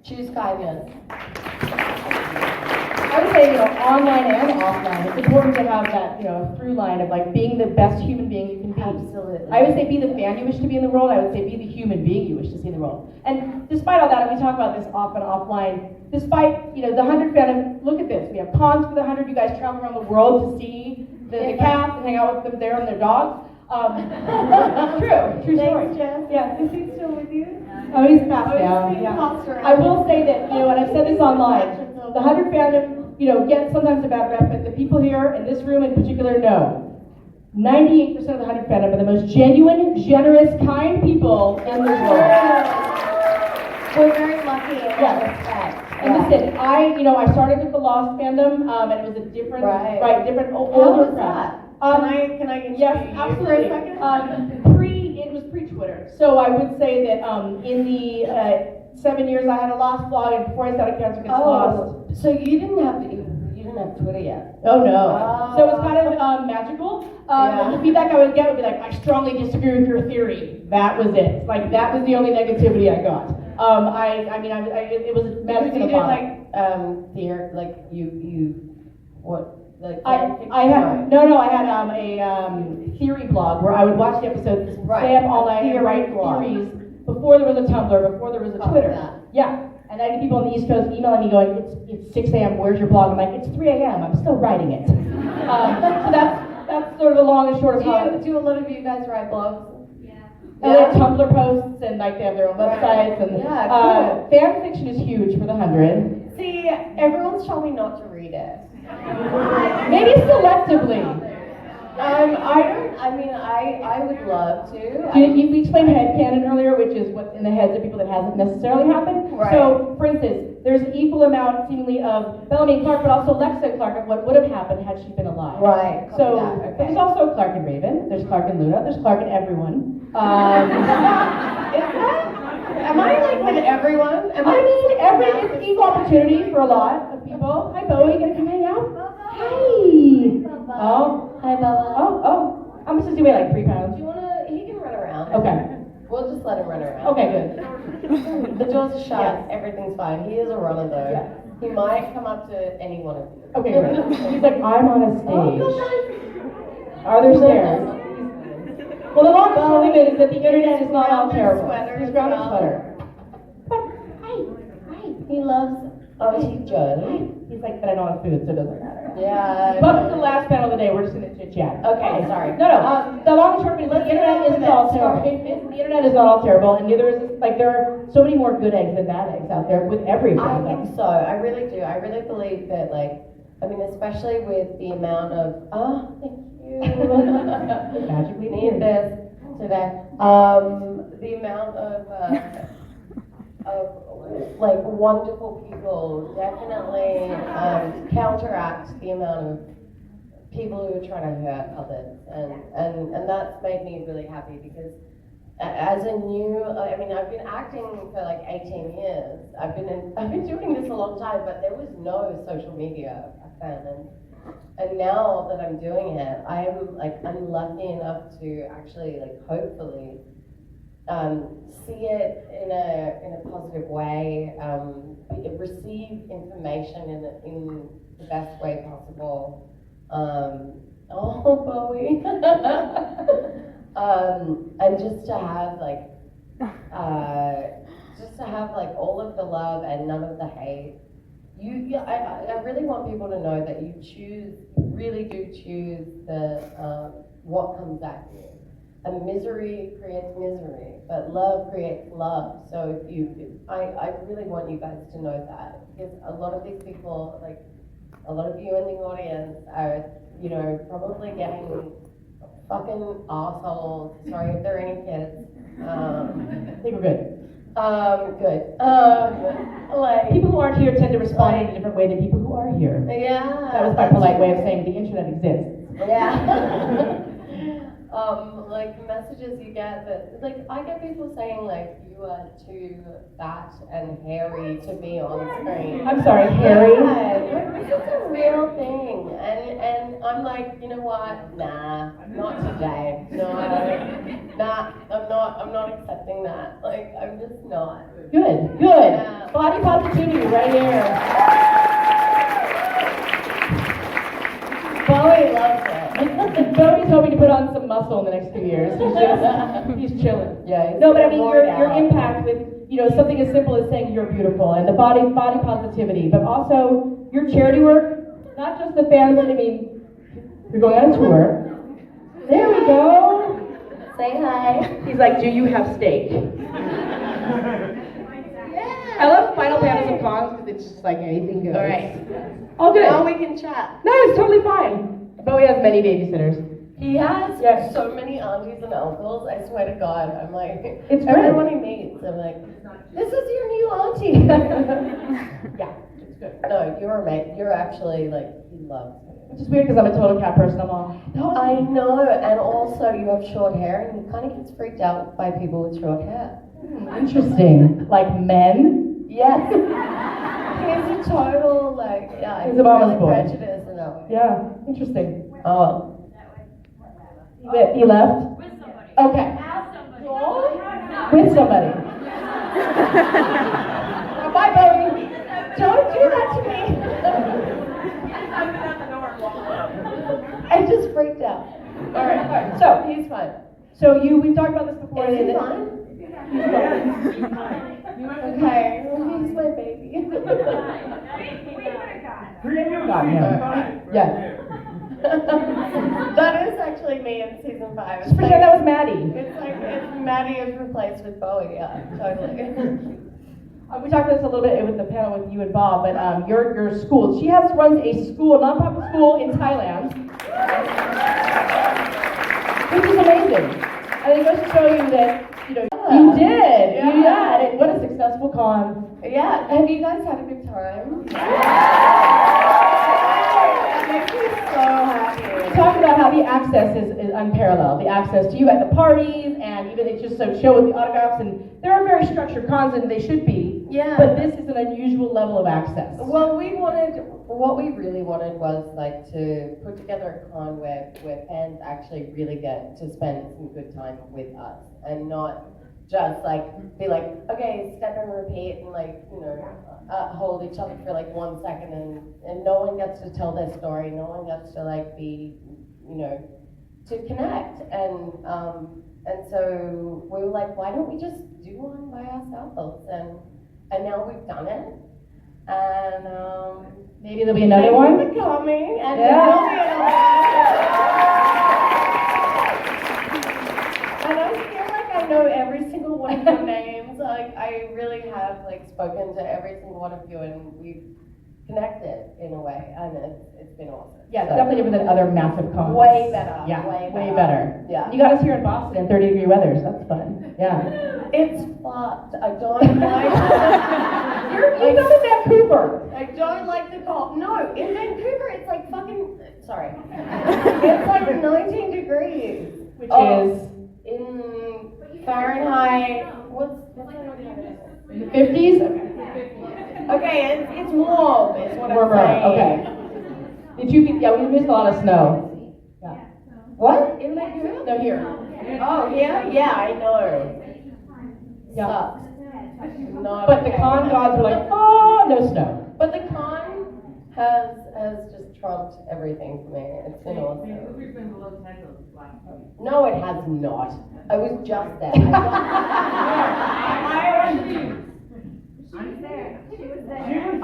Choose kindness. I would say, online and offline, it's important to have that, through line of like being the best human being you can be. Absolutely. I would say be the fan you wish to be in the world. I would say be the human being you wish to see in the world. And despite all that, and we talk about this off and offline, despite, the 100 fandom, look at this. We have cons for the 100. You guys travel around the world to see the cast and hang out with them there and their dogs. True story. Thanks, Jess. Yeah. Is he still with you? Oh, he's passed Oh, he's down. being Yeah. tossed around. I will say that, and I've said this online, the 100 fandom, gets sometimes a bad rep, but the people here in this room in particular know. 98% of the 100 fandom are the most genuine, generous, kind people in the world. We're very lucky in that Yeah. respect. And listen, I started with the Lost fandom, and it was a different, different How older was crowd. that? Can I get Yes, you absolutely. for a second? It was pre-Twitter. So I would say that in the 7 years I had a Lost blog, and before I started Cancer Gets Lost. So you didn't have Twitter yet? Oh no. So it was kind of magical. The feedback I would get would be like, I strongly disagree with your theory. That was it. Like that was the only negativity I got. It was magic in a bottle. I had a theory blog where I would watch the episodes, stay up all night and write theories before there was a Tumblr, before there was a Twitter. Yeah. And I had people on the East Coast emailing me going, it's 6 a.m., where's your blog? I'm like, it's 3 a.m., I'm still writing it. So that's sort of the long and short of how. Do a lot of you guys write blogs? And they have Tumblr posts, and like they have their own websites, and cool. fan fiction is huge for the 100. See, everyone's told me not to read it. Maybe selectively. I would love to. We explained headcanon earlier, which is what's in the heads of people that hasn't necessarily happened. Right. So, for instance, there's an equal amount, seemingly, of Bellamy and Clark, but also Lexa Clark of what would have happened had she been alive. Right. So, Okay. there's also Clark and Raven, there's Clark and Luna, there's Clark and everyone. Is that? Am I like with everyone? It's equal opportunity for a lot of people. Hi, Bowie, gonna come hang out? Hi. Oh. Hi, Bella. Oh. How much does he weigh? Like 3 pounds? Do you wanna? He can run around. Okay. We'll just let him run around. Okay, good. The doors are shut. Yes. Everything's fine. He is a runner though. Yeah. He might come up to any one of you. Okay, great. He's like, I'm on a stage. Oh, Are there stairs? Well, the long and short of it is that the internet is not all terrible. He's ground a sweater. Hi. he loves Auntie Joe. He's like, but I don't have food, so it doesn't matter. Yeah. But for the last panel of the day, we're just going to chit-chat. Okay, sorry. No. The long and short of it is that the internet isn't all terrible. The internet is not all terrible, and neither is this, like, there are so many more good eggs than bad eggs out there with every I fandom. think so. I really do. I really believe that, especially with the amount of, thank you. Magically Need this today. The amount of wonderful people definitely counteract the amount of people who are trying to hurt others, and that's made me really happy because as a new, I've been acting for like 18 years. I've been doing this a long time, but there was no social media back then, and now that I'm doing it, I'm lucky enough to actually hopefully see it in a positive way, receive information in the best way possible. Bowie. And just to have all of the love and none of the hate. I really want people to know that you really do choose what comes at you. And misery creates misery, but love creates love. So I really want you guys to know that, because a lot of these people, a lot of you in the audience are, probably getting fucking assholes. Sorry if there are any kids. I think we're good. Good. People who aren't here tend to respond in a different way than people who are here. Yeah. That was my polite way of saying the internet exists. Yeah. Messages you get that, I get people saying, you are too fat and hairy to be on screen. I'm sorry, hairy? Yeah, this is a real thing. And I'm like, you know what? Nah, not today. No, I'm not accepting that. I'm just not. Good. Yeah. Body positivity. right here. Bowie loves it. Bowie's hoping to put on some muscle in the next few years. He's chilling. Yeah. No, but I mean, your impact with, something as simple as saying you're beautiful and the body positivity, but also your charity work, not just the fans, I mean, you're going on a tour. There we go. Say hi. He's like, do you have steak? Yeah. I love Final Panels and Cons because it's just like anything goes. All right. All good. Now we can chat. No, it's totally fine. Bowie has many babysitters. He has Yes. so many aunties and uncles. I swear to God, I'm like, It's everyone great. he meets, I'm like, this is your new auntie. Yeah, it's good. No, you're mate. You're actually like, he loves me. Which is weird because I'm a total cat person. I'm all, I know, and also you have short hair, and he kind of gets freaked out by people with short hair. interesting. Like men? Yes. He's a total, like, yeah, He's a mama's boy. prejudiced in that way. Yeah, interesting. Oh. You left? With somebody. Okay. As somebody. With somebody. Bye, Bowie. Don't do that to me. I just freaked out. All right. So, he's fine. So we've talked about this before. Is he fine? Okay, he's my baby. Got him. Yes. That is actually me in season 5. Just pretend that was Maddie. It's like Maddie is replaced with Bowie. Yeah, totally. We talked about this a little bit with the panel with you and Bob, but your school. She runs a school, nonprofit school in Thailand, which is amazing. And it goes to show you that you did. Yeah. And what a successful con. Yeah, have you guys had a good time? That makes me so happy. Talk about how the access is unparalleled. The access to you at the parties, and even it's just so chill with the autographs, and there are very structured cons, and they should be. Yeah. But this is an unusual level of access. Well, what we really wanted was like to put together a con where fans actually really get to spend some good time with us, and not just like be like, okay, step and repeat, and like, hold each other for like 1 second, and no one gets to tell their story, no one gets to like be, to connect, and so we were like, why don't we just do one by ourselves, and now we've done it, and Maybe there'll be another one. Thanks for coming, and Yeah. there will be another one. And I feel like I know every single one of your names. Like I really have like spoken to every single one of you, and we've connected in a way, and it's been awesome. Yeah, it's So, definitely different than other massive cons. way better. Yeah, way better. Yeah. You got us here in Boston in 30-degree weather, so that's fun. Yeah. It's fucked. I don't like. You live in Vancouver. I don't like the cold. No, in Vancouver it's like fucking. Sorry. It's like 19 degrees. Which Oh. is In Fahrenheit, what's the in the 50s? Okay. Okay, it's warm, is what Warmer, I'm saying. okay. We missed a lot of snow. Yeah. What? In Vancouver? No, here. Oh, here? Yeah, I know. Yeah. Sucks. Not But the okay. con gods were like, oh, no snow. But the con has just trumped everything for me. It's been awesome. No, it has not. I was just there.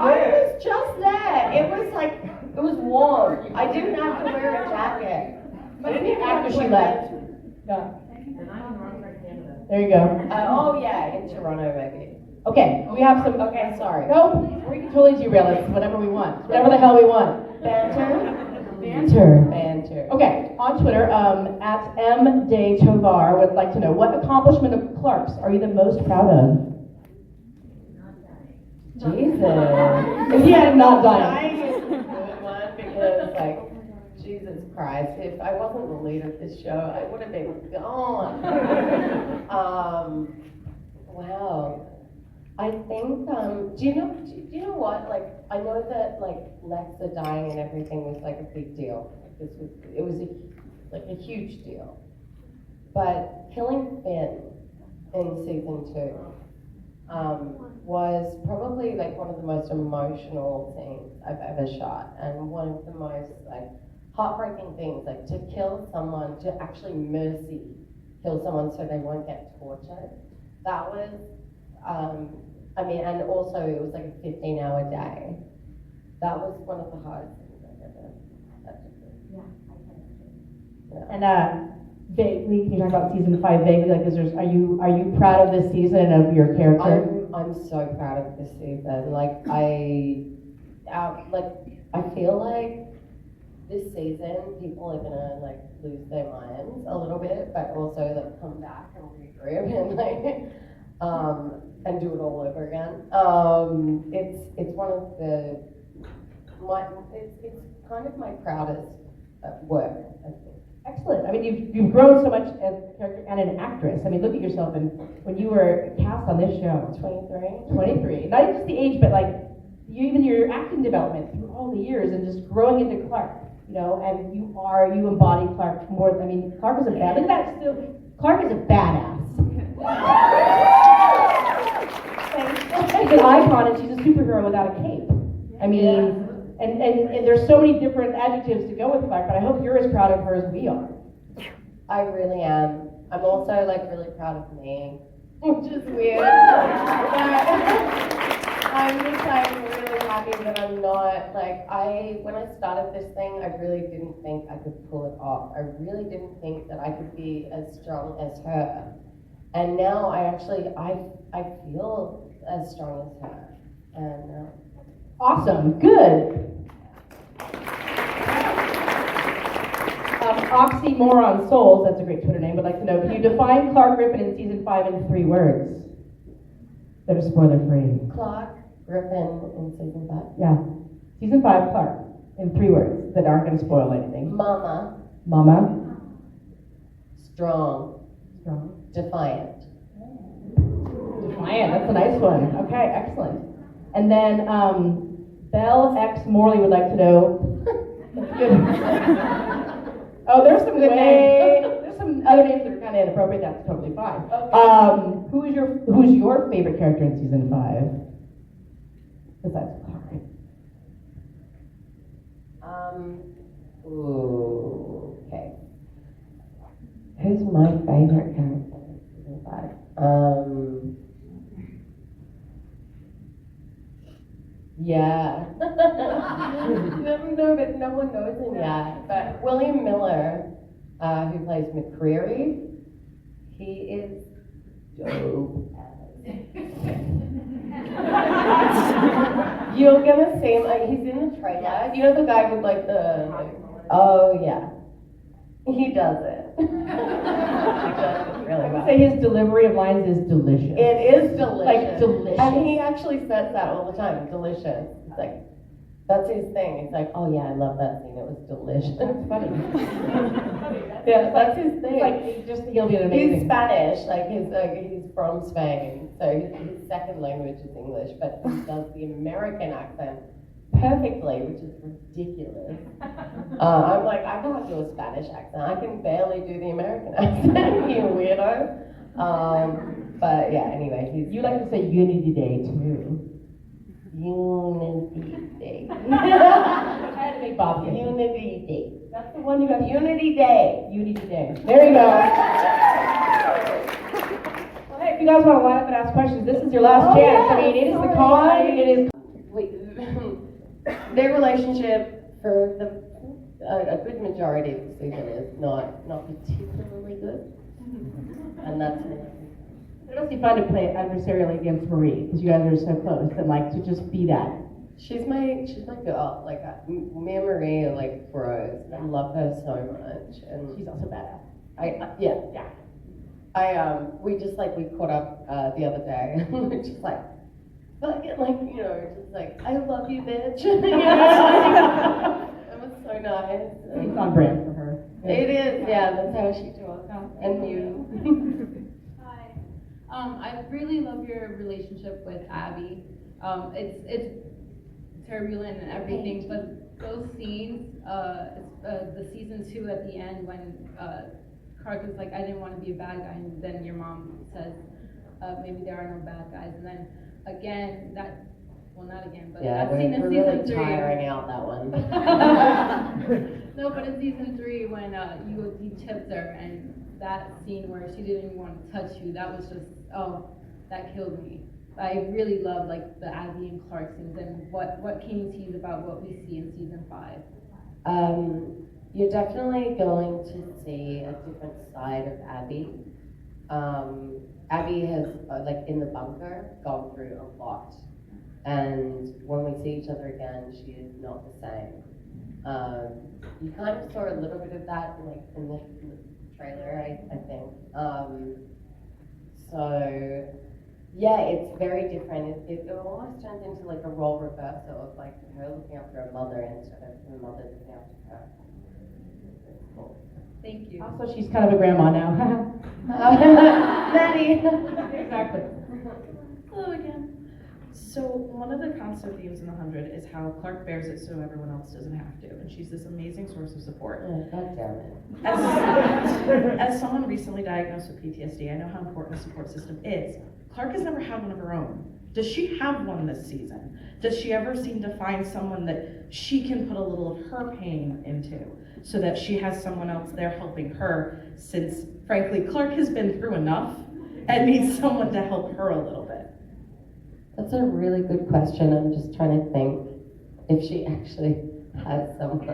I was just there. It was warm. I didn't have to wear a jacket. I didn't even have After to she wear left. Yeah. There you go. Oh yeah, in Toronto maybe. Okay, we have some. Okay, sorry. Nope, we can totally derail it. Whatever we want. Whatever the hell we want. Banter. Banter. Okay, on Twitter, at @mdaytovar would like to know, what accomplishment of Clark's are you the most proud of? Jesus. Yeah, not dying. Dying is a good one because, like, Jesus Christ, if I wasn't the lead of this show, I would have been gone. Wow. I think, do you know what? Like, I know that, like, Lexa dying and everything was, like, a big deal. It was a huge deal. But killing Finn in season 2, was probably like one of the most emotional things I've ever shot, and one of the most like heartbreaking things, like to kill someone, to actually mercy kill someone so they won't get tortured. That was, I mean, and also it was like a 15-hour day. That was one of the hardest things I've ever had to do. Yeah. And vaguely, can you talk about season 5 vaguely? Like, are you proud of this season of your character? I'm so proud of this season. Like I feel like this season people are gonna like lose their minds a little bit, but also like come back and regroup and like and do it all over again. It's one of it's kind of my proudest work, I think. Excellent. I mean, you've grown so much as a character and an actress. I mean, look at yourself, and when you were cast on this show. 23. Not even just the age, but like even your acting development through all the years and just growing into Clark, you know, and you embody Clark more. I mean, Clark is a bad, look at that still, Clark is a badass. She's an icon and she's a superhero without a cape. I mean, and there's so many different adjectives to go with Clark, but I hope you're as proud of her as we are. I really am. I'm also like really proud of me, which is weird. I'm just like really happy that I'm not like when I started this thing, I really didn't think I could pull it off. I really didn't think that I could be as strong as her. And now I feel as strong as her. And awesome, good. Oxymoron Souls, that's a great Twitter name, would like to know, can you define Clark Griffin in season 5 in 3 words that are spoiler free? Clark Griffin in season 5? Yeah. Season 5, Clark, in 3 words that aren't going to spoil anything. Mama. Strong. Defiant. Defiant, that's a nice one. Okay, excellent. And then Belle X Morley would like to know. Oh, there's some other names that are kind of inappropriate. That's totally fine. Okay. Who's your favorite character in season 5? Besides Clark. Okay. Who's my favorite character in season 5? Yeah. No, but no one knows him yet. But William Miller, who plays McCreary, he is dope. You're gonna see him. Like, he's in the trailer. You know the guy with like the. Oh yeah. He does it. He does it really I well. would say his delivery of lines is delicious. It is delicious. Like, delicious. And he actually says that all the time. Delicious. It's like, that's his thing. He's like, oh yeah, I love that scene. It was delicious. That's funny. Yeah, that's his thing. He'll be an amazing. He's Spanish. He's from Spain. So his second language is English, but he does the American accent perfectly, which is ridiculous. I'm like, I can't do a Spanish accent. I can barely do the American accent, you weirdo. But yeah, anyway, You like to say Unity Day too. Unity Day. I had to make Bob say Unity Day. That's the one you got. Unity Day. Unity Day. There you go. Well, hey, if you guys want to line up and ask questions, this is your last chance. Yeah. I mean, it is the con. It is. Their relationship for a good majority of the season is not particularly good, and that's it. It must be fun to play adversarially against Marie because you guys are so close and like to just be that. She's my girl. Like me and Marie are like bros. I love her so much, and She's also badass. We just we caught up the other day, and we're just like just like I love you, bitch. It was so nice. It's on brand for her. It is, yeah. That's how she talks. And you. Hi. I really love your relationship with Abby. It's turbulent and everything, but those scenes, the season 2 at the end when Clark is like, I didn't want to be a bad guy, and then your mom says, maybe there are no bad guys. And then again, well, not again, but Yeah, that scene in we're season really 3. tiring out that one. No, but in season 3, when you tipped her, and that scene where she didn't even want to touch you, that was just, that killed me. I really love like the Abby and Clark scenes, and what came to you about what we see in season 5? You're definitely going to see a different side of Abby. Abby has, like in the bunker, gone through a lot. And when we see each other again, she is not the same. You kind of saw a little bit of that like in the trailer, I think. So, yeah, it's very different. It almost turns into like a role reversal of like her looking after her mother instead of her mother looking after her. It's cool. Thank you. Also, she's kind of a grandma now. Maddie! Exactly. Hello again. So one of the constant themes in The 100 is how Clark bears it so everyone else doesn't have to, and she's this amazing source of support. Oh, God damn it. As someone recently diagnosed with PTSD, I know how important a support system is. Clark has never had one of her own. Does she have one this season? Does she ever seem to find someone that she can put a little of her pain into, so that she has someone else there helping her, since, frankly, Clark has been through enough and needs someone to help her a little bit? That's a really good question. I'm just trying to think if she actually has someone.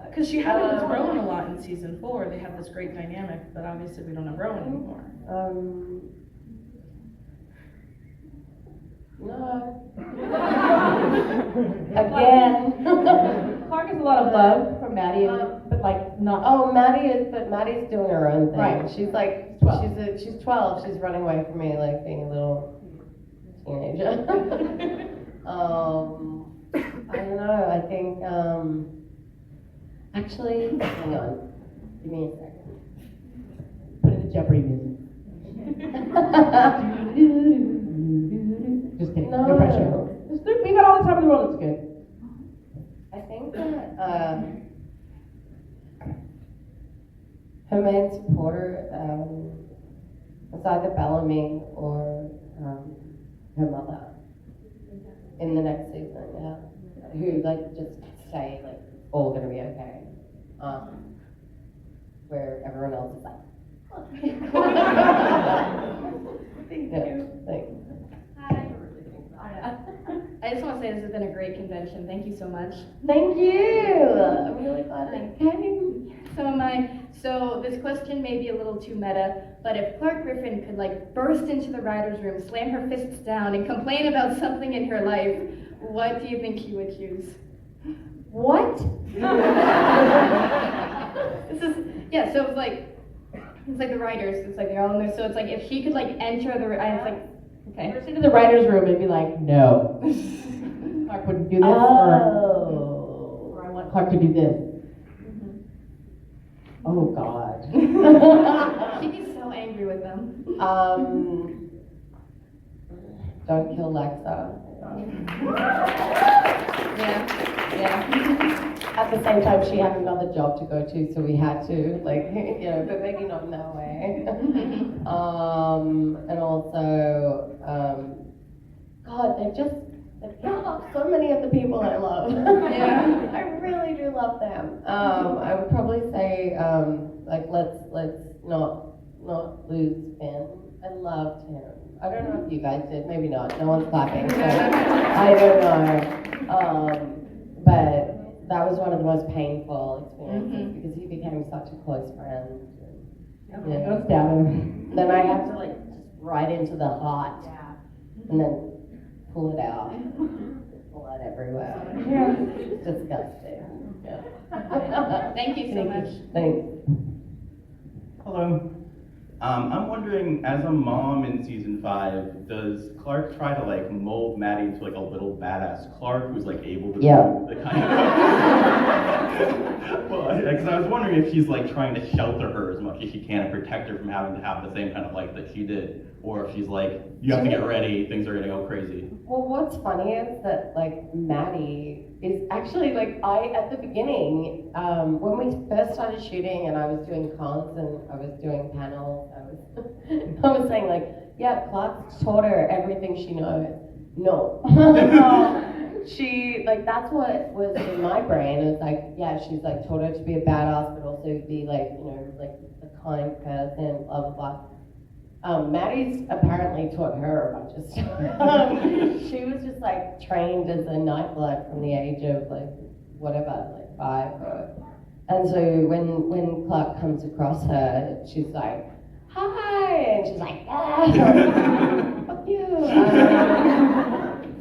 Because she had it with Rowan a lot in season 4. They had this great dynamic, but obviously we don't have Rowan anymore. No. Again. Clark has a lot of love from Maddie, but like not. Oh, Maddie's doing her own thing. Right. She's like, 12. she's 12. She's running away from me like being a little teenager. I don't know. I think, actually, hang on. Give me a second. Put in the Jeopardy music. Just kidding. No, No. pressure. We got all the time in the world. It's good. I think that her main supporter was either Bellamy or her mother in the next season, yeah. Who like just say like all gonna be okay. Where everyone else is like Thank yeah, you. thanks. I just want to say this has been a great convention. Thank you so much. Thank you. I'm really glad I came. So this question may be a little too meta, but if Clark Griffin could like burst into the writer's room, slam her fists down, and complain about something in her life, what do you think she would choose? What? So it's like the writers, it's like they're all in there, so it's like if she could like enter the, it's like, okay. Burst into the writer's room and be like, no. Clark wouldn't do this, or I want Clark to do this. Oh God. She'd be so angry with them. Don't kill Lexa. Yeah. At the same time, she had another job to go to, so we had to, like, you know, but maybe not in that way. And also, God, they've killed off so many of the people I love. Yeah. I really do love them. I would probably say, like, let's not lose Finn. I loved him. I don't know if you guys did, maybe not. No one's clapping, so I don't know. But that was one of the most painful experiences because he became such a close friend. Okay, don't stab him. Then I have to like just right into the heart and then pull it out. Blood everywhere. It's disgusting. Yeah. Thank you so much. Thanks. Hello. I'm wondering, as a mom in season 5, does Clark try to like mold Maddie into like a little badass Clark who's like able to Yeah. the kind of well, because I was wondering if she's like trying to shelter her as much as she can and protect her from having to have the same kind of life that she did or if she's like, you have to get ready, things are gonna go crazy. Well, what's funny is that like Maddie is actually like at the beginning, when we first started shooting and I was doing cons and I was doing panels, I was saying like, yeah, Clark taught her everything she knows. No. She, like, that's what was in my brain. It was like, yeah, she's like taught her to be a badass, but also be like, you know, like a kind person, blah, blah, blah. Maddie's apparently taught her a bunch of stuff. She was just like trained as a night blood from the age of like, whatever, like 5. And so when Clark comes across her, she's like, hi, and she's like, ah, fuck you.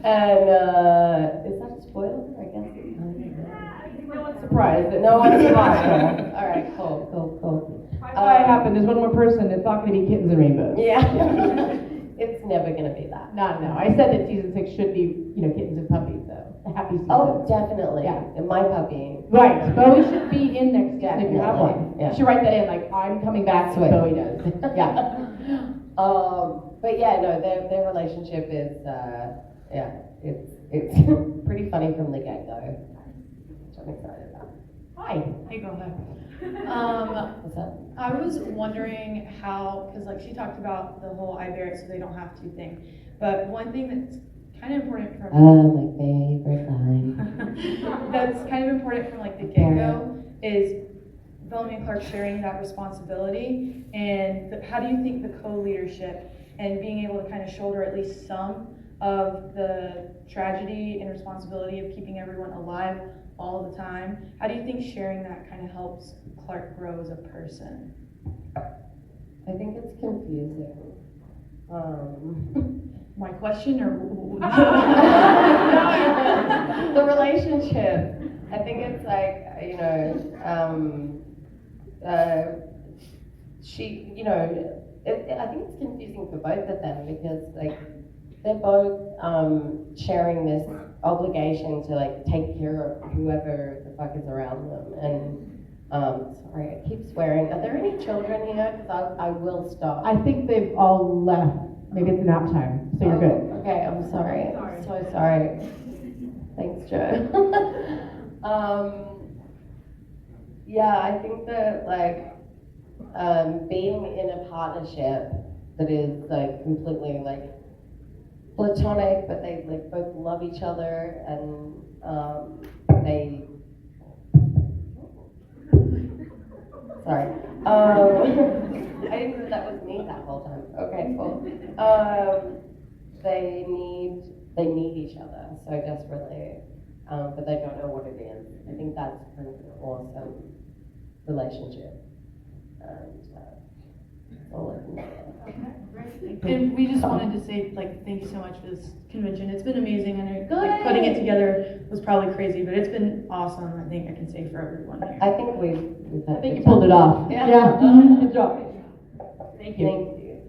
Is that a spoiler? I guess. No one's surprised. No one's surprised. All right, cool. What happened? There's one more person. It's not going to be kittens and rainbows. Yeah. It's never going to be that. No. I said that season 6 should be, you know, kittens and puppies, though. A happy season. Oh, definitely. Yeah. And my puppy. Right. Bowie should be in next season if you have Definitely, one. yeah. You should write that in, like, I'm coming back so Sweet. Bowie does. Yeah. But yeah, no, their relationship is, it's pretty funny from the get-go, which I'm excited about. Hi. Hey, go ahead. What's up? I was wondering how, because like she talked about the whole I bear it so they don't have to thing, but one thing that's kind of important from My favorite line. that's kind of important from like the get-go is Bellamy and Clark sharing that responsibility, and how do you think the co-leadership and being able to kind of shoulder at least some of the tragedy and responsibility of keeping everyone alive all the time, how do you think sharing that kind of helps Clark grow as a person? I think it's confusing. My question, or The relationship. I think it's like, you know, she, you know, I think it's confusing for both of them because like they're both sharing this obligation to like take care of whoever the fuck is around them. And sorry, I keep swearing. Are there any children here? Because I will stop. I think they've all left. Maybe it's nap time, so you're good. Okay, I'm sorry. I'm so sorry. Thanks, Joe. Yeah, I think that like being in a partnership that is like completely like platonic, but they like both love each other and they. Sorry. I didn't know that was me that whole time. Okay, cool. They need each other so desperately, but they don't know what it is. I think that's kind of an awesome relationship. And that's all I can say. And we just wanted to say, like, thank you so much for this convention. It's been amazing. I know like, putting it together was probably crazy, but it's been awesome. I think I can say for everyone here. I think we've had I think a you good pulled it off. Yeah. Good job. Thank you. Thank you.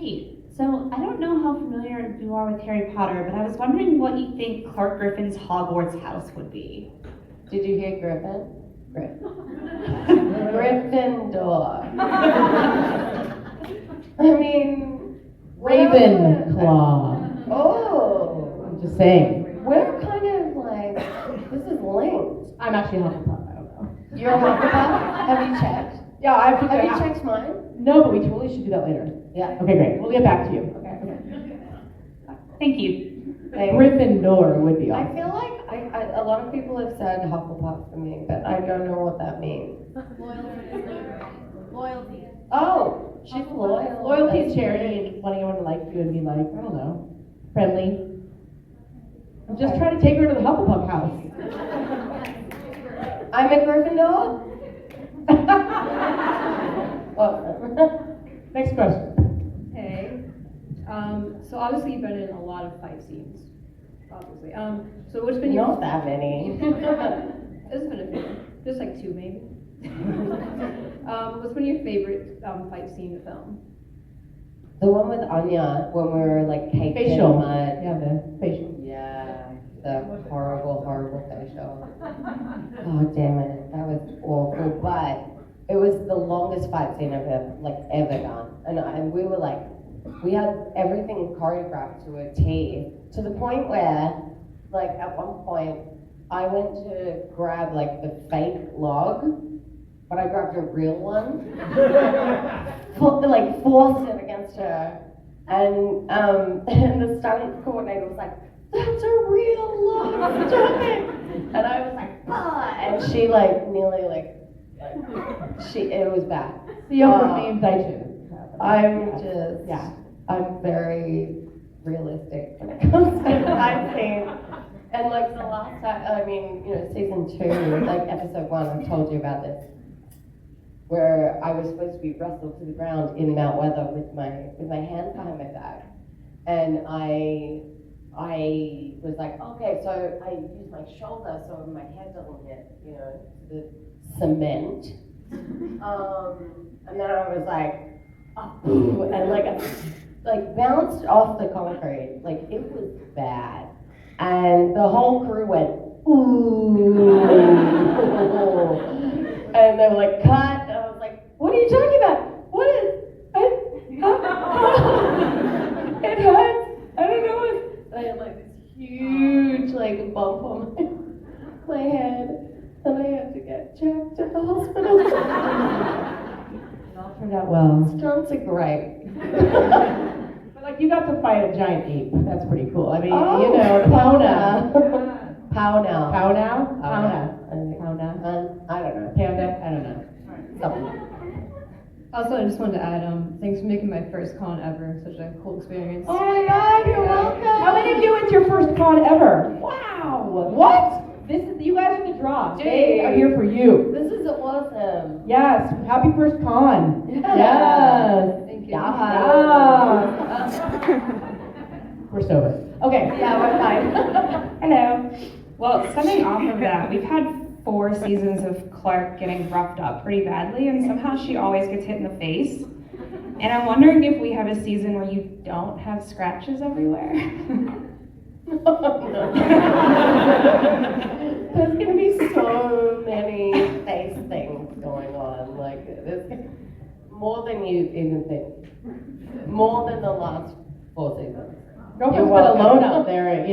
Hey, so I don't know how familiar you are with Harry Potter, but I was wondering what you think Clark Griffin's Hogwarts house would be. Did you hear Griffin? Gryffindor. I mean, Ravenclaw. Oh, I'm just saying. we're kind of like, this is linked. I'm actually Hufflepuff. I don't know. You're a Hufflepuff? Have you checked? Yeah, Have you checked mine? No, but we totally should do that later. Yeah. Okay, great. We'll get back to you. Thank you. Gryffindor would be I awesome. feel like a lot of people have said Hufflepuff to me, but I don't know what that means. Loyalty. Oh, she's loyal. Loyalty is charity and wanting everyone to like you and be like, I don't know, friendly. I'm just trying to take her to the Hufflepuff house. I'm a Gryffindor? Oh. Next question. Hey, so obviously you've been in a lot of fight scenes, obviously. So what's been your... Not that many. There's been a few, just like 2 maybe. What's been your favorite fight scene to film? The one with Anya when we were like caked Facial. in mud. Yeah, the facial. Yeah, the horrible facial. Oh damn it, that was awful. But it was the longest fight scene I've ever done, and I'm we had everything choreographed to a T, to the point where, like, at one point, I went to grab, like, the fake log, but I grabbed a real one, forced it against her, and the stunt coordinator was like, "That's a real log, stop it!" And I was like, "Ah!" And she, like, nearly, it was bad. The Oprah memes I choose. I'm very realistic when it comes to fight scenes. And like the last time, I mean, season 2, like episode 1, I've told you about this, where I was supposed to be wrestled to the ground in Mount Weather with my hands behind my back. And I was like, okay, so I use my shoulder so my head doesn't hit, the cement. And then I was like, oh, and like bounced off the concrete. Like it was bad. And the whole crew went, ooh. And they were like, cut. And I was like, what are you talking about? What is, it hurts. I don't know what. I had like this huge like bump on my head. And I had to get checked at the hospital. It all turned out well. Stunts are great. But like you got to fight a giant ape. That's pretty cool. I mean, Pauna. Pauna. Pauna. Pauna. I don't know. Panda. I don't know. Something. Also, I just wanted to add, thanks for making my first con ever such a cool experience. Oh my God, you're welcome. How many of you it's your first con ever? Wow. What? You guys are the draw. They are here for you. This is awesome. Yes. Happy first con. Yes. Thank you. Yes. We're sober. Okay. Yeah, we're fine. Hello. Well, stemming off of that, we've had 4 seasons of Clark getting roughed up pretty badly, and somehow she always gets hit in the face. And I'm wondering if we have a season where you don't have scratches everywhere. There's gonna be so many face things going on. Like, there's more than you even think. More than the last 4 seasons. Girlfriend's been alone out there,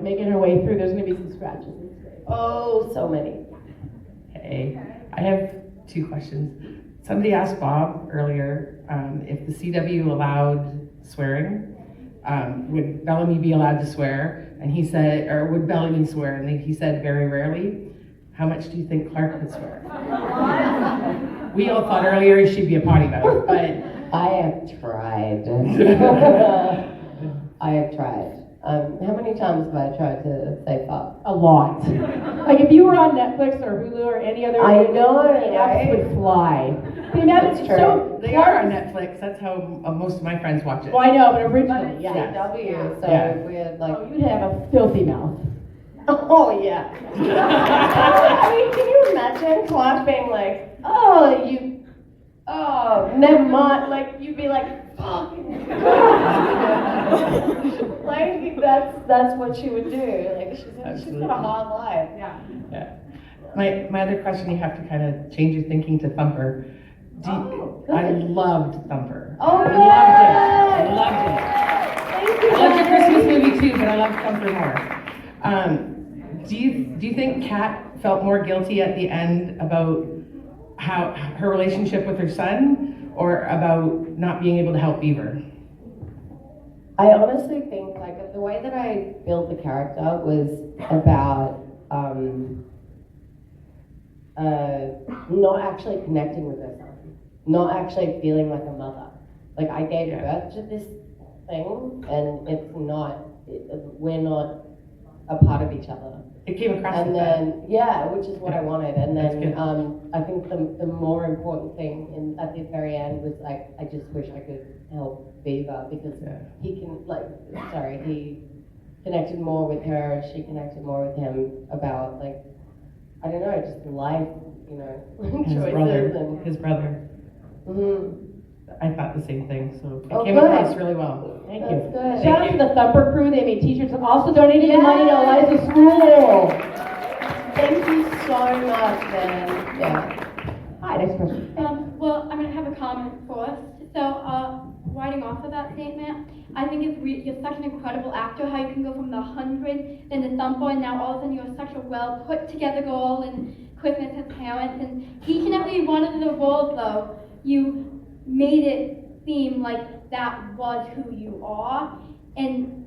making her way through. There's gonna be some scratches. Oh, so many. Hey, I have 2 questions. Somebody asked Bob earlier if the CW allowed swearing. Would Bellamy be allowed to swear? And he said, or would Bellamy swear? And he said very rarely. How much do you think Clark could swear? We all thought earlier she'd be a potty mouth, but I have tried. I have tried. How many times have I tried to say fuck? A lot. Like if you were on Netflix or Hulu or any other, I know, the apps would fly. That's true. So they are on Netflix. That's how most of my friends watch it. Well, I know, but originally, yeah. CW, so Yeah. we're like. Oh, you'd have a filthy mouth. Oh yeah. I mean, can you imagine Clark being like, never mind. Like you'd be like, fuck. Like that's what she would do. Like she's got a hard life. Yeah. My other question, you have to kind of change your thinking to Thumper. I loved Thumper. Oh, I loved it. Thank you. I loved your Christmas movie too, but I loved Thumper more. Do you think Kat felt more guilty at the end about how her relationship with her son, or about not being able to help Beaver? I honestly think like the way that I built the character was about not actually connecting with her son, not actually feeling like a mother. Like I gave birth to this thing, and we're not a part of each other. It came across And as then, which is what I wanted. And That's then good. I think the more important thing at the very end was like, I just wish I could help Beaver because he connected more with her, she connected more with him about like, I don't know, just life, choices his brother. Mm-hmm. I thought the same thing, so it Oh, came good. across really well. Thank That's you. good. Shout out to the Thumper crew. They made t-shirts and also donated the money to Eliza's school. Thank you so much, man. Yeah. Hi, next question. Well, I'm going to have a comment first. So, riding off of that statement, I think you're such an incredible actor, how you can go from the 100, then the thumper, and now all of a sudden you're such a well put together girl, and Christmas has parents, and each and every one of the roles though, you made it seem like that was who you are, and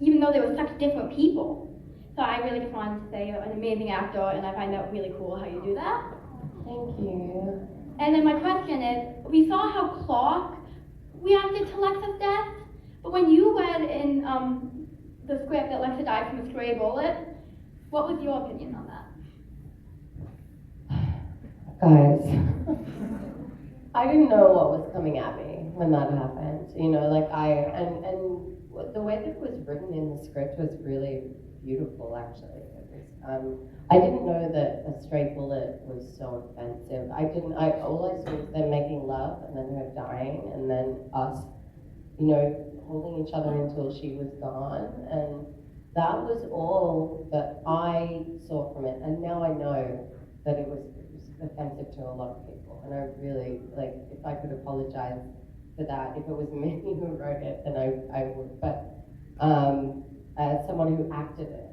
even though they were such different people. So I really just wanted to say you're an amazing actor, and I find that really cool how you do that. Thank you. And then my question is, we saw how Clark reacted to Lexa's death, but when you read in the script that Lexa died from a stray bullet, what was your opinion on that? Guys, I didn't know what was coming at me when that happened. You know, like and the way that it was written in the script was really beautiful, actually. It was, I didn't know that a stray bullet was so offensive. All I saw was them making love and then her dying and then us, you know, holding each other until she was gone. And that was all that I saw from it. And now I know that it was offensive to a lot of people. And I really, like, if I could apologize for that, if it was me who wrote it, then I would. But as someone who acted it,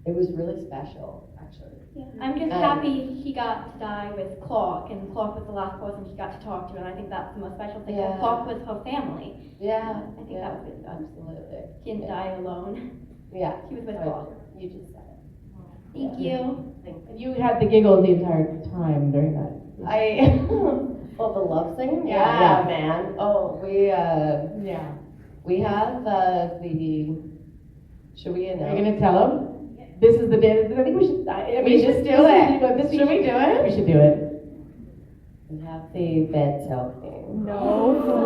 it was really special, actually. Yeah. I'm just happy he got to die with Clark, and Clark was the last person she got to talk to, and I think that's the most special thing. Yeah. Clark was her family. Yeah. I think that was really done. Absolutely. She didn't die alone. Yeah. She was with Totally. Clark. You just said it. Thank you. And you had the giggles the entire time during that. Well, the love scene? Yeah. Man. Oh, we have should we announce? Are you gonna tell them? This is the day. I think we should. We should do it. Should we do it? We should do it. We have the bed selfie. No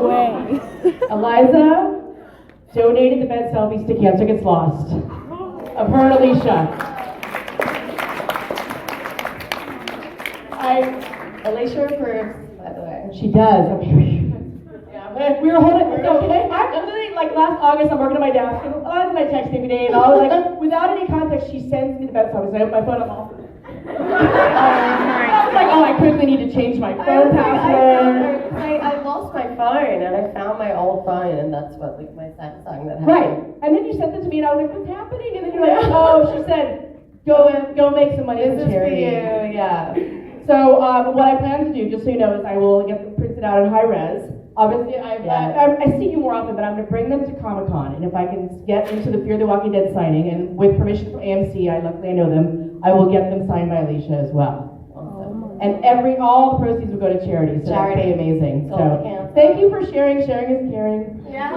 way. Eliza donated the bed selfies to Cancer Gets Lost of her and Alicia. Alicia approves, by the way. She does. We were holding. Okay. I'm literally like last August. I'm working at my desk, and Eliza and I text every day, and all like without any context, she sends me the bed selfies. I open my phone. I'm all. I was like, oh, I quickly need to change my phone password. I lost my phone, and I found my old phone, and that's what, like, my Samsung that happened. Right. And then you sent it to me, and I was like, what's happening? And then you're like, oh, she said, go make some money This for is for charity. you, yeah. So what I plan to do, just so you know, is I will get them printed out in high res. Obviously, I see you more often, but I'm going to bring them to Comic-Con, and if I can get into the Fear the Walking Dead signing, and with permission from AMC, luckily I know them, I will get them signed by Alicia as well. Awesome. And all the proceeds will go to charity, so that's pretty amazing. So thank you for sharing. Sharing is caring. Yeah.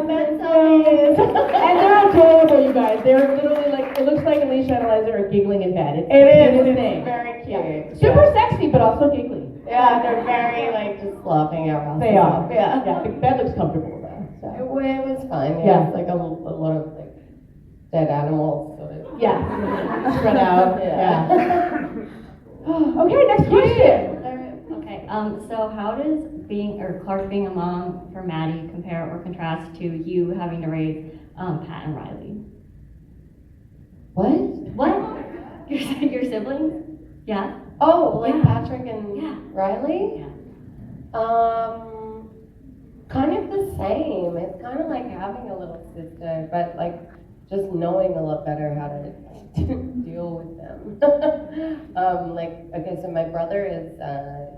That's so nice. And they're adorable, you guys. They're literally like, it looks like Alicia and Eliza are giggling in bed. It's very cute. Super sexy, but also giggly. Yeah, they're very, like, just laughing at us. They are. Yeah. The bed looks comfortable though. So. It was fun. Yeah. It's like a lot of, like, dead animals sort of. Yeah. Spread out. Yeah. Okay, next question. Okay, so how does Clark being a mom for Maddie compare or contrast to you having to raise Pat and Riley? What? Your siblings? Yeah. Oh, like Yeah. Patrick and Riley? Yeah. Kind of the same. It's kind of like having a little sister, but like just knowing a lot better how to deal with them. Okay, so my brother is,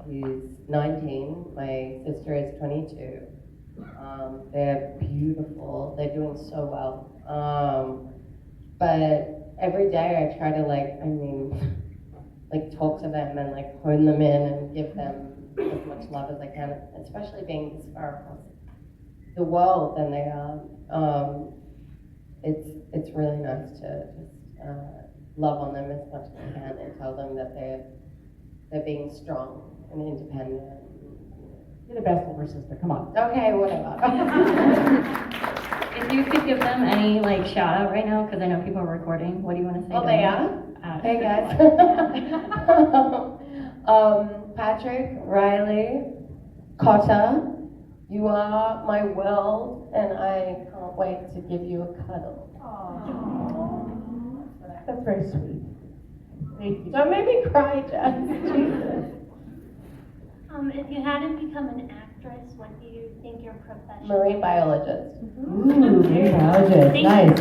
he's 19, my sister is 22. They're beautiful, they're doing so well. But every day I try to talk to them and like hone them in and give them as much love as I can, especially being this far across the world than they are. It's really nice to just love on them as much as I can and tell them that they're being strong and independent. You're the best older sister. Come on. Okay, whatever. If you could give them any shout out right now, because I know people are recording, what do you want to say? Oh, to they them? are? Hey guys. Patrick, Riley, Cotta, you are my world, and I can't wait to give you a cuddle. That's very sweet. Thank you. Don't make me cry, Jess. Jesus. If you hadn't become an actress, what do you think your profession? Marine biologist. Ooh, biologist, nice.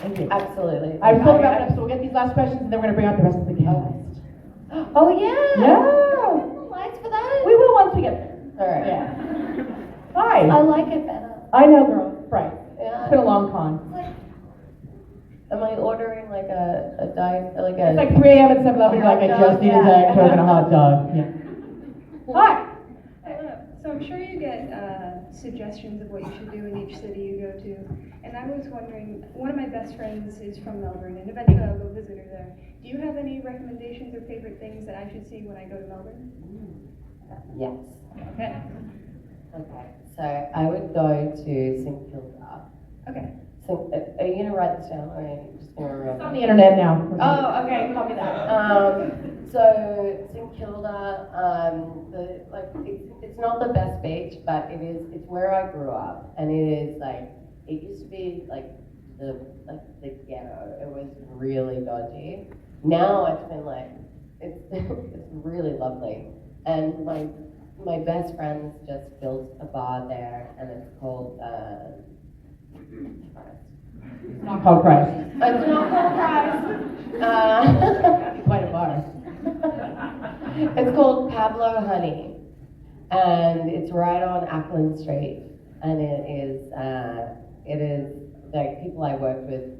Thank you. Absolutely. I fully wrap it up, so we'll get these last questions and then we're gonna bring out the rest of the cast. Oh yeah. Yeah. Lights for that. We will once we get there. All right. Yeah. Hi. I like it better. I know, girl. Right. Yeah. It's been a long con. Am I ordering like a diet, like a? It's like 3 a.m. at 7-Eleven, you're like, I just need a Diet Coke and a hot dog. Yeah. Hi. So I'm sure you get suggestions of what you should do in each city you go to. And I was wondering, one of my best friends is from Melbourne, and eventually I'll go visit her there. Do you have any recommendations or favorite things that I should see when I go to Melbourne? Yes. Okay. Okay. So I would go to St Kilda. Okay. So are you gonna write this down, or are you just gonna remember? It's on the internet now. Oh, okay. Copy that. So St Kilda, it's not the best beach, but it's where I grew up, and it is like it used to be like the ghetto. It was really dodgy. Now it's been like it's really lovely, and my best friends just built a bar there, and it's called It's not called Christ. It's not called Christ. Quite a bar. It's called Pablo Honey, and it's right on Ackland Street, and it is like people I worked with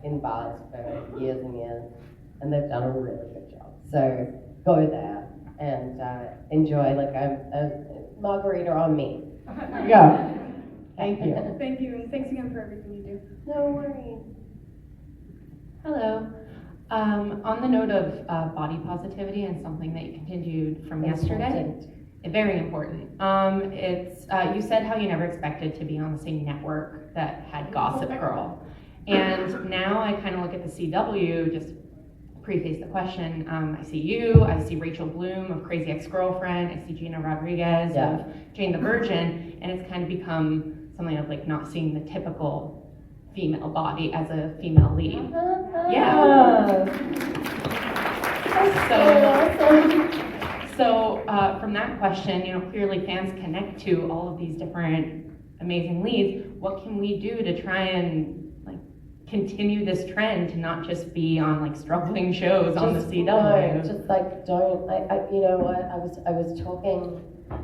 in bars for years and years, and they've done a really good job. So go there and enjoy like a margarita on me. There you go. Thank you. Thank you, and thanks again for everything you do. No worries. Hello. On the note of body positivity and something that you continued from yesterday, very important. It's you said how you never expected to be on the same network that had Gossip Girl, and now I kind of look at the CW. Just preface the question. I see you. I see Rachel Bloom of Crazy Ex-Girlfriend. I see Gina Rodriguez of Jane the Virgin, and it's kind of become something of like not seeing the typical female body as a female lead. Yeah. So from that question, clearly fans connect to all of these different amazing leads. What can we do to try and continue this trend to not just be on like struggling shows on the CW? No, just like don't. You know what? I was talking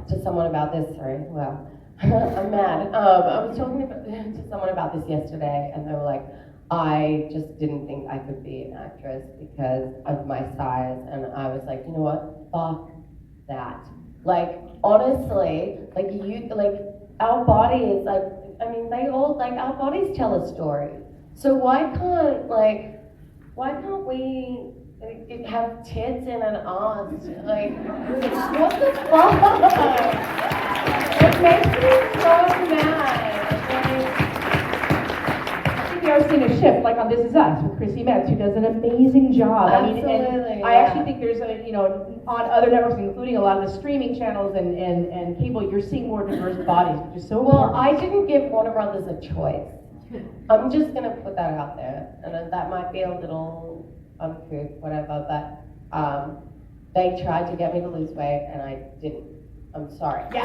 to someone about this. Sorry. Well, I'm mad. I was talking to someone about this yesterday, and they were like, I just didn't think I could be an actress because of my size, and I was like, you know what? Fuck that. Like honestly, our body is like. I mean, they all like our bodies tell a story. So why can't we have tits and an ass? Like, what the fuck? It makes me so mad. I think we are seeing a shift, like on This Is Us with Chrissy Metz, who does an amazing job. Absolutely, I actually think there's on other networks, including a lot of the streaming channels and cable, you're seeing more diverse bodies, which is so important. I didn't give Warner Brothers a choice. I'm just gonna put that out there, and that might be a little uncouth, whatever, but they tried to get me to lose weight, and I didn't. I'm sorry. Yeah.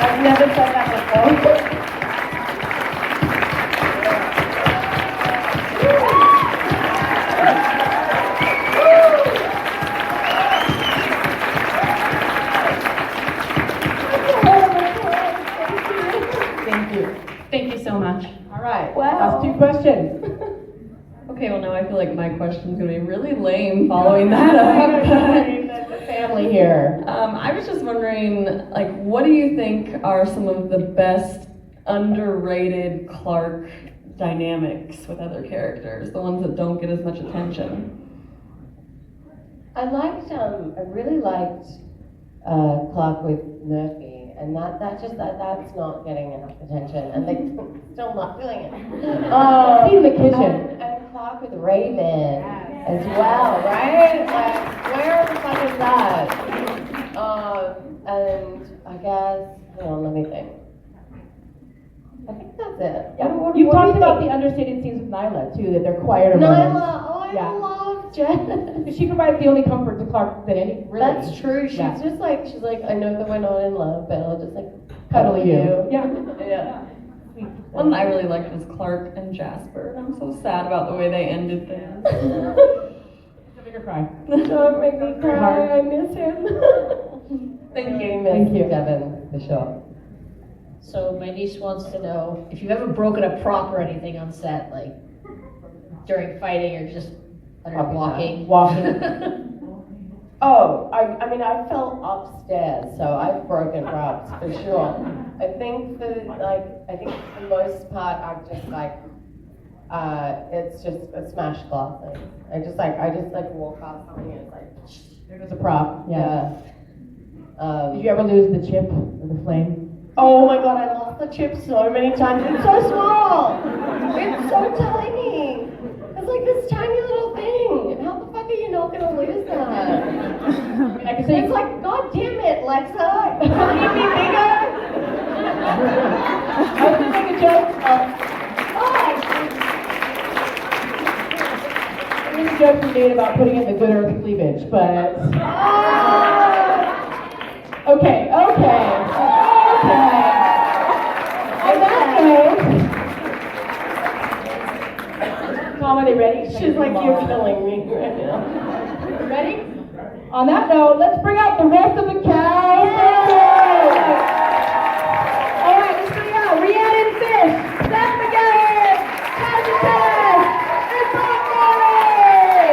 I've never said that before. Thank you so much. All right. Wow. Last 2 questions. Okay, well now I feel like my question's gonna be really lame following that up. The family here. I was just wondering, what do you think are some of the best underrated Clark dynamics with other characters, the ones that don't get as much attention? I really liked Clark with Murphy. And that's not getting enough attention, and they're still not doing it. In the kitchen. And Clark with Raven as well, right? Like, where the fuck is that? And I guess, hold on, let me think. I think that's it. Yeah, what You've what do talked you about think? the understated scenes with Nyla too, that they're quieter Nyla, moments. oh, I Yeah. love Jen. She provides the only comfort to Clark that any really. That's true. She's Yeah. just like, she's like, I know that we're not in love, but I'll just like Cuddle you. Yeah. Yeah. One that I really liked was Clark and Jasper. I'm so sad about the way they ended things. Don't make her cry. Don't make me cry. I miss him. Thank you. Thank you, Kevin, for sure. So my niece wants to know if you've ever broken a prop or anything on set, like during fighting or just under walking. Oh, I mean, I fell upstairs, so I've broken props for sure. I think for the most part, I've just like, it's just a smash glasses. I just walk past something and it's like, There goes a prop. yeah. Did you ever lose the chip or the flame? Oh my god, I lost the chip so many times. It's so small. It's so tiny. It's like this tiny little thing. How the fuck are you not gonna lose that? I can say It's like, god damn it, Lexa. Can you be bigger? I was gonna make a joke. There's a joke we made about putting in the good earth cleavage, but. Okay. On that note. Tom, are they ready? She's like, you're killing me right now. Ready? On that note, let's bring out the rest of the cast. All right, let's bring out Rhiannon Fish, Seth McGarrett, Tasha Tess, and Bob Murray.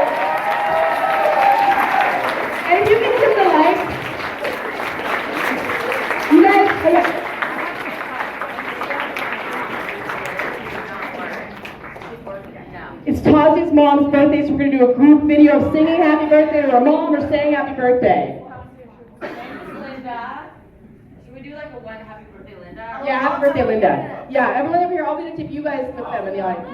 And if you can hit the like, you guys, it's Tazi's mom's birthday, so we're going to do a group video of singing happy birthday to her mom or saying happy birthday. Linda. Should we do like a one happy birthday, Linda? Yeah, happy birthday, Linda. Yeah, everyone over here, I'll be the tip you guys with them in the audience.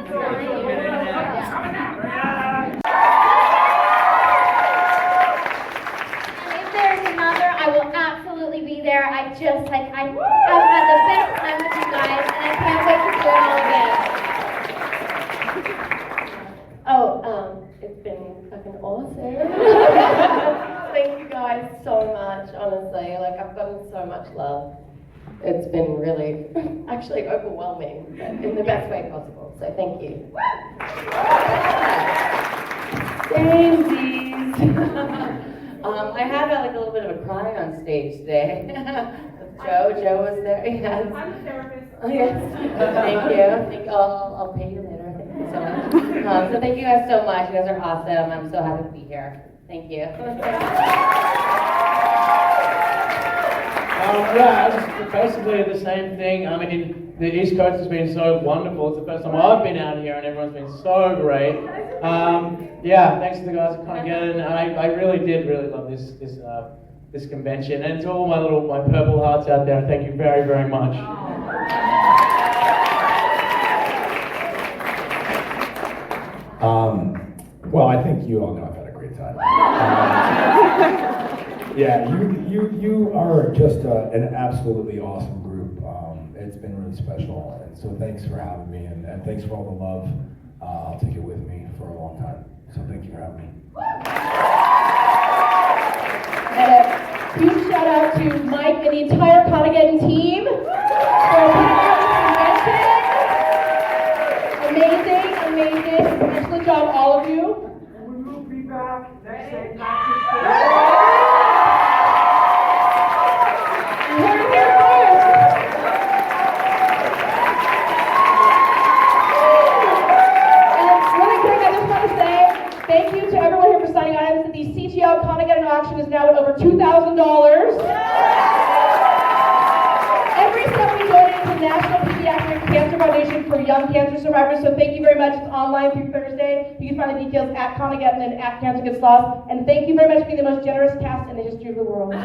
If there's another, I will absolutely be there. I've had the best time with you guys, and I can't wait to do it all again. It's been fucking awesome. Thank you guys so much, honestly. Like, I've gotten so much love. It's been really, actually overwhelming, but in the best way possible. So thank you. Samesies. I had a little bit of a cry on stage today. Joe was there. Yes. I'm a therapist. Yes. Thank you. I'll pay you later. Thank you so much. So thank you guys so much. You guys are awesome. I'm so happy to be here. Thank you. Just basically the same thing. I mean, the East Coast has been so wonderful. It's the first time I've been out here and everyone's been so great. Thanks to the guys at Conageddon. I really did love this convention. And to all my purple hearts out there, thank you very, very much. Well, I think you all know I've had a great time. You are just an absolutely awesome group. It's been really special, and so thanks for having me, and thanks for all the love. I'll take it with me for a long time. So thank you for having me. And a huge shout out to Mike and the entire Conageddon team for putting on this convention. Amazing. Excellent job, all of you. We will be back next St. Thank you to everyone here for signing items. The CGL Conageddon auction is now at over $2,000. Every step we donate to the National Pediatric Cancer Foundation for young cancer survivors. So thank you very much. It's online through Thursday. You can find the details at Conageddon and at Cancer Gets Lost. And thank you very much for being the most generous cast in the history of the world.